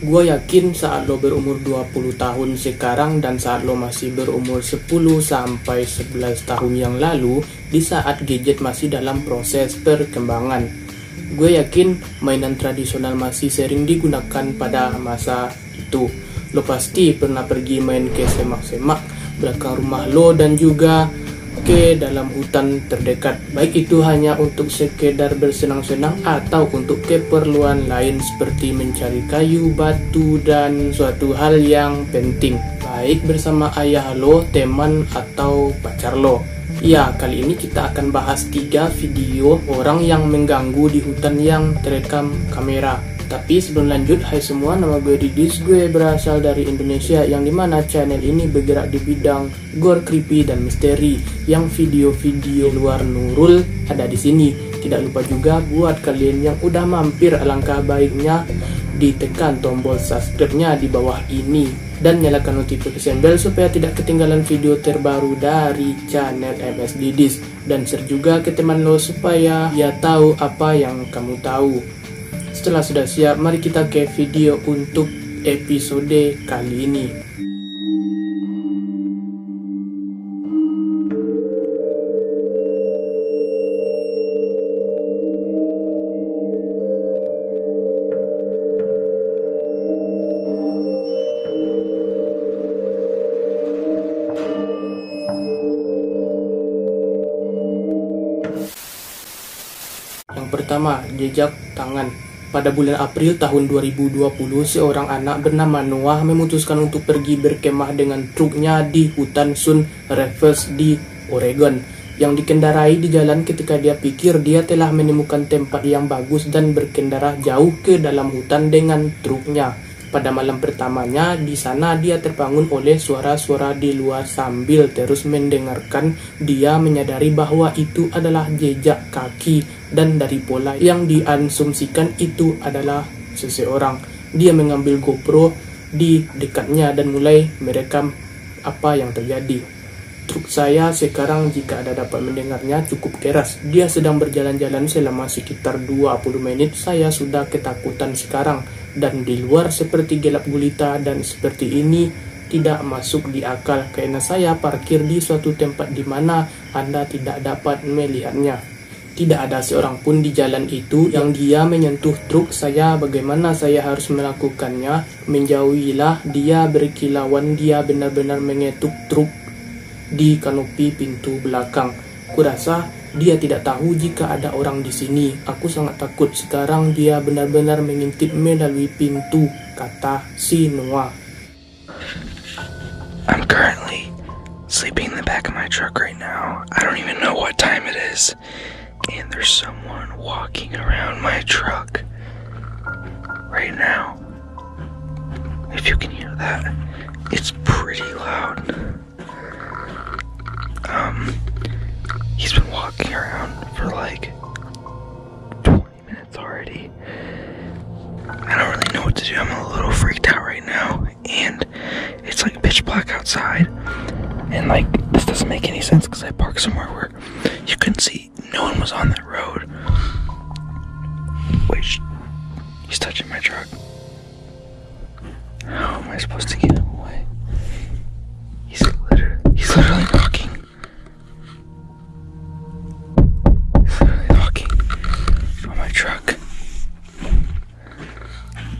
Gue yakin saat lo berumur 20 tahun sekarang dan saat lo masih berumur 10-11 tahun yang lalu, di saat gadget masih dalam proses perkembangan, gue yakin mainan tradisional masih sering digunakan pada masa itu. Lo pasti pernah pergi main ke semak-semak belakang rumah lo dan juga ke dalam hutan terdekat, baik itu hanya untuk sekedar bersenang-senang atau untuk keperluan lain seperti mencari kayu, batu, dan suatu hal yang penting, baik bersama ayah lo, teman, atau pacar lo. Ya, kali ini kita akan bahas 3 video orang yang mengganggu di hutan yang terekam kamera. Tapi sebelum lanjut, hai semua, nama gue Didis, gue berasal dari Indonesia, yang dimana channel ini bergerak di bidang gore, creepy, dan misteri, yang video-video luar Nurul ada di sini. Tidak lupa juga buat kalian yang udah mampir, alangkah baiknya ditekan tombol subscribe-nya di bawah ini dan nyalakan notification bell supaya tidak ketinggalan video terbaru dari channel MS Didis, dan share juga ke teman lo supaya dia tahu apa yang kamu tahu. Setelah sudah siap, mari kita ke video untuk episode kali ini. Yang pertama, jejak tangan. Pada bulan April tahun 2020, seorang anak bernama Noah memutuskan untuk pergi berkemah dengan truknya di hutan Sun Rivers di Oregon, yang dikendarai di jalan ketika dia pikir dia telah menemukan tempat yang bagus dan berkendara jauh ke dalam hutan dengan truknya. Pada malam pertamanya di sana, dia terbangun oleh suara-suara di luar sambil terus mendengarkan. Dia menyadari bahwa itu adalah jejak kaki dan dari pola yang diasumsikan itu adalah seseorang. Dia mengambil GoPro di dekatnya dan mulai merekam apa yang terjadi. Truk saya sekarang, jika Anda dapat mendengarnya, cukup keras. Dia sedang berjalan-jalan selama sekitar 20 menit. Saya sudah ketakutan sekarang. Dan di luar seperti gelap gulita, dan seperti ini tidak masuk di akal karena saya parkir di suatu tempat di mana Anda tidak dapat melihatnya. Tidak ada seorang pun di jalan itu yang dia menyentuh truk saya. Bagaimana saya harus melakukannya? Menjauhilah dia berkilauan. Dia benar-benar mengetuk truk di kanopi pintu belakang. Kurasa dia tidak tahu jika ada orang di sini. Aku sangat takut. Sekarang dia benar-benar mengintip melalui pintu, kata si Noah. I'm currently sleeping in the back of my truck right now. I don't even know what time it is. And there's someone walking around my truck right now. If you can hear that, it's pretty loud. He's been walking around for like 20 minutes already. I don't really know what to do. I'm a little freaked out right now. And it's like pitch black outside. And like, this doesn't make any sense because I parked somewhere where you couldn't see. No one was on that road. Wait, he's touching my truck. How am I supposed to get him away? He's literally knocking. Truck.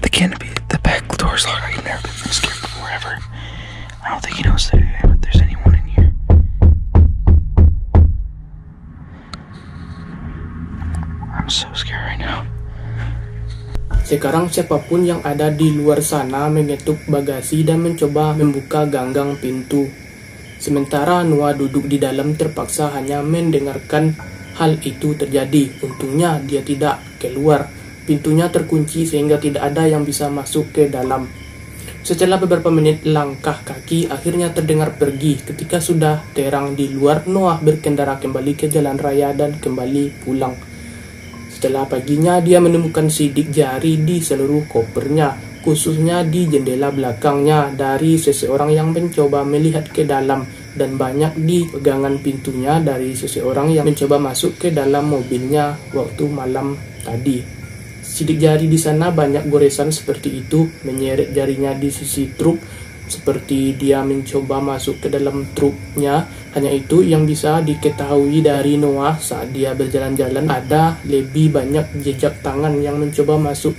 The canopy, the back door's locked. I've never been scared before ever. I don't think he knows that there's anyone in here. I'm so scared right now. Sekarang siapapun yang ada di luar sana mengetuk bagasi dan mencoba membuka ganggang pintu. Sementara Noah duduk di dalam terpaksa hanya mendengarkan hal itu terjadi. Untungnya dia tidak keluar. Pintunya terkunci sehingga tidak ada yang bisa masuk ke dalam. Setelah beberapa menit langkah kaki akhirnya terdengar pergi. Ketika sudah terang di luar, Noah berkendara kembali ke jalan raya dan kembali pulang. Setelah paginya, dia menemukan sidik jari di seluruh kopernya, khususnya di jendela belakangnya dari seseorang yang mencoba melihat ke dalam, dan banyak di pegangan pintunya dari seseorang yang mencoba masuk ke dalam mobilnya waktu malam tadi. Sidik jari di sana banyak goresan seperti itu, menyeret jarinya di sisi truk seperti dia mencoba masuk ke dalam truknya. Hanya itu yang bisa diketahui dari Noah saat dia berjalan-jalan, ada lebih banyak jejak tangan yang mencoba masuk.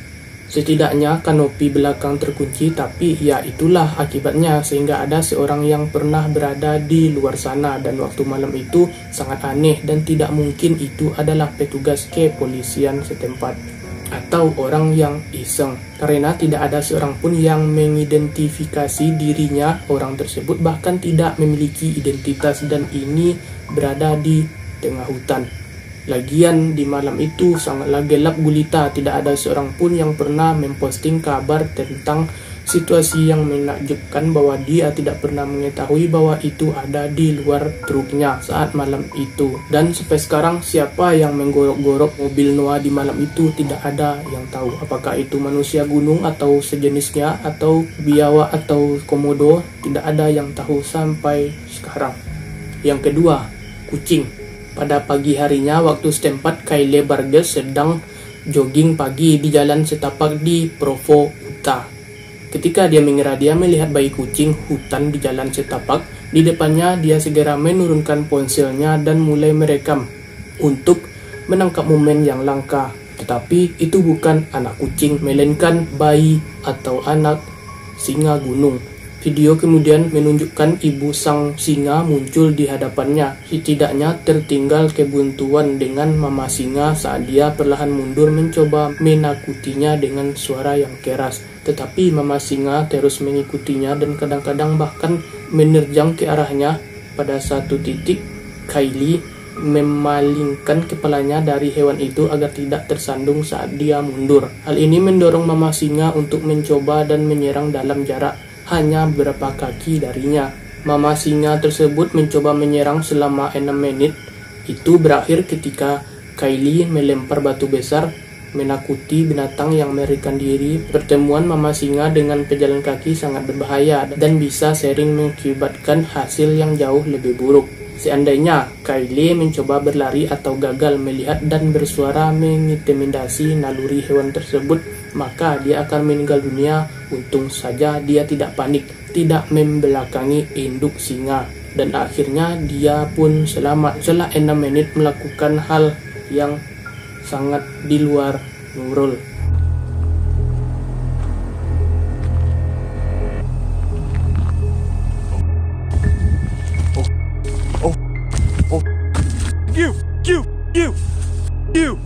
Setidaknya kanopi belakang terkunci, tapi ya itulah akibatnya sehingga ada seorang yang pernah berada di luar sana dan waktu malam itu sangat aneh dan tidak mungkin itu adalah petugas kepolisian setempat atau orang yang iseng, karena tidak ada seorang pun yang mengidentifikasi dirinya. Orang tersebut bahkan tidak memiliki identitas dan ini berada di tengah hutan. Lagian di malam itu sangatlah gelap gulita, tidak ada seorang pun yang pernah memposting kabar tentang situasi yang menakjubkan bahwa dia tidak pernah mengetahui bahwa itu ada di luar truknya saat malam itu. Dan sampai sekarang siapa yang menggorok-gorok mobil Noah di malam itu tidak ada yang tahu. Apakah itu manusia gunung atau sejenisnya atau biawak atau komodo, tidak ada yang tahu sampai sekarang. Yang kedua, kucing. Pada pagi harinya waktu setempat, Kyle Burgess sedang jogging pagi di jalan setapak di Provo, Utah. Ketika dia mengira dia melihat bayi kucing hutan di jalan setapak di depannya, dia segera menurunkan ponselnya dan mulai merekam untuk menangkap momen yang langka. Tetapi itu bukan anak kucing, melainkan bayi atau anak singa gunung. Video kemudian menunjukkan ibu sang singa muncul di hadapannya. Setidaknya tertinggal kebuntuan dengan mama singa saat dia perlahan mundur mencoba menakutinya dengan suara yang keras. Tetapi mama singa terus mengikutinya dan kadang-kadang bahkan menerjang ke arahnya. Pada satu titik, Kylie memalingkan kepalanya dari hewan itu agar tidak tersandung saat dia mundur. Hal ini mendorong mama singa untuk mencoba dan menyerang dalam jarak hanya beberapa kaki darinya. Mama singa tersebut mencoba menyerang selama 6 menit. Itu berakhir ketika Kylie melempar batu besar menakuti binatang yang melarikan diri. Pertemuan mama singa dengan pejalan kaki sangat berbahaya dan bisa sering mengakibatkan hasil yang jauh lebih buruk. Seandainya Kylie mencoba berlari atau gagal melihat dan bersuara mengintimidasi naluri hewan tersebut, maka dia akan meninggal dunia. Untung saja dia tidak panik, tidak membelakangi induk singa, dan akhirnya dia pun selamat setelah 6 menit melakukan hal yang sangat di luar nurul. You.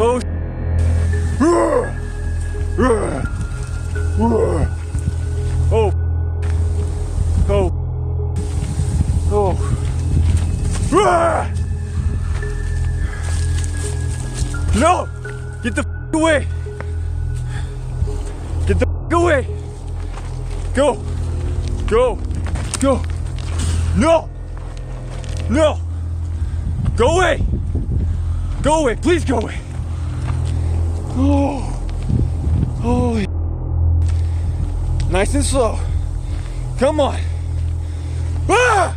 Oh. Oh. Oh. Oh. No! Get the away! Get the away! Go! Go! Go! No! No! Go away! Go away! Please go away! Oh! Oh! Nice and slow. Come on! Ah!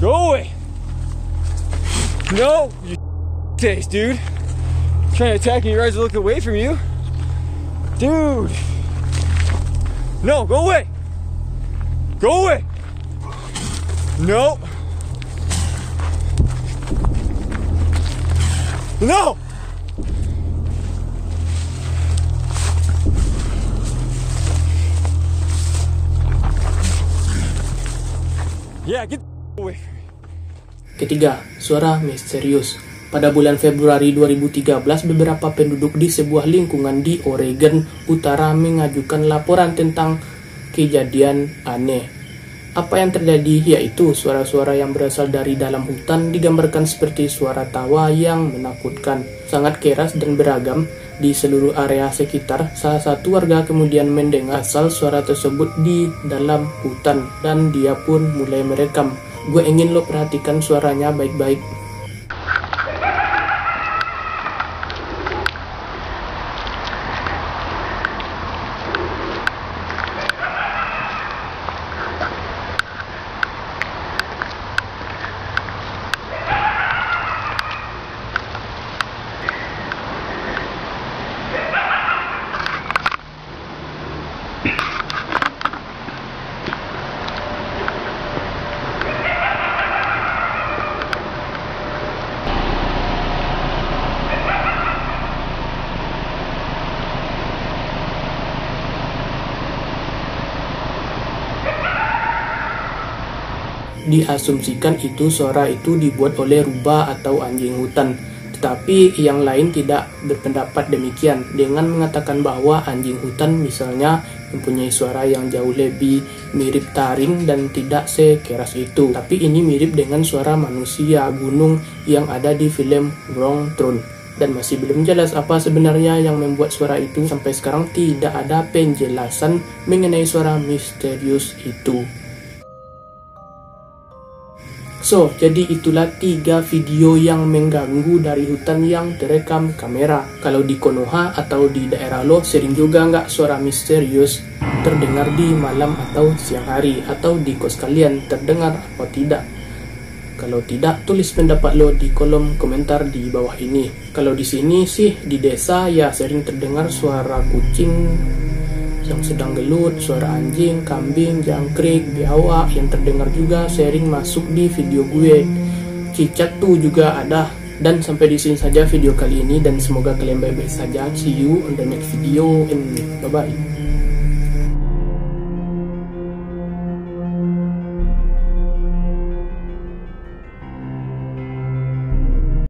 Go away! No! You taste, dude! Trying to attack me, you guys look away from you. Dude! No, go away! Go away! No! No! Yeah, get away. Ketiga, suara misterius. Pada bulan Februari 2013, beberapa penduduk di sebuah lingkungan di Oregon Utara mengajukan laporan tentang kejadian aneh. Apa yang terjadi yaitu suara-suara yang berasal dari dalam hutan digambarkan seperti suara tawa yang menakutkan, sangat keras dan beragam di seluruh area sekitar. Salah satu warga kemudian mendengar asal suara tersebut di dalam hutan dan dia pun mulai merekam. Gue ingin lo perhatikan suaranya baik-baik. diasumsikan itu suara itu dibuat oleh rubah atau anjing hutan. Tetapi yang lain tidak berpendapat demikian, dengan mengatakan bahwa anjing hutan misalnya mempunyai suara yang jauh lebih mirip taring dan tidak sekeras itu. Tapi ini mirip dengan suara manusia gunung yang ada di film Wrong Throne. Dan masih belum jelas apa sebenarnya yang membuat suara itu. Sampai sekarang tidak ada penjelasan mengenai suara misterius itu. So, jadi itulah 3 video yang mengganggu dari hutan yang terekam kamera. Kalau di Konoha atau di daerah lo sering juga nggak suara misterius terdengar di malam atau siang hari? Atau di kos kalian terdengar atau tidak? Kalau tidak, tulis pendapat lo di kolom komentar di bawah ini. Kalau di sini sih, di desa ya sering terdengar suara kucing yang sedang gelut, suara anjing, kambing, jangkrik, biawak yang terdengar juga sering masuk di video gue. Cicak tuh juga ada. Dan sampai di sini saja video kali ini, dan semoga kalian baik-baik saja. See you on the next video and bye-bye.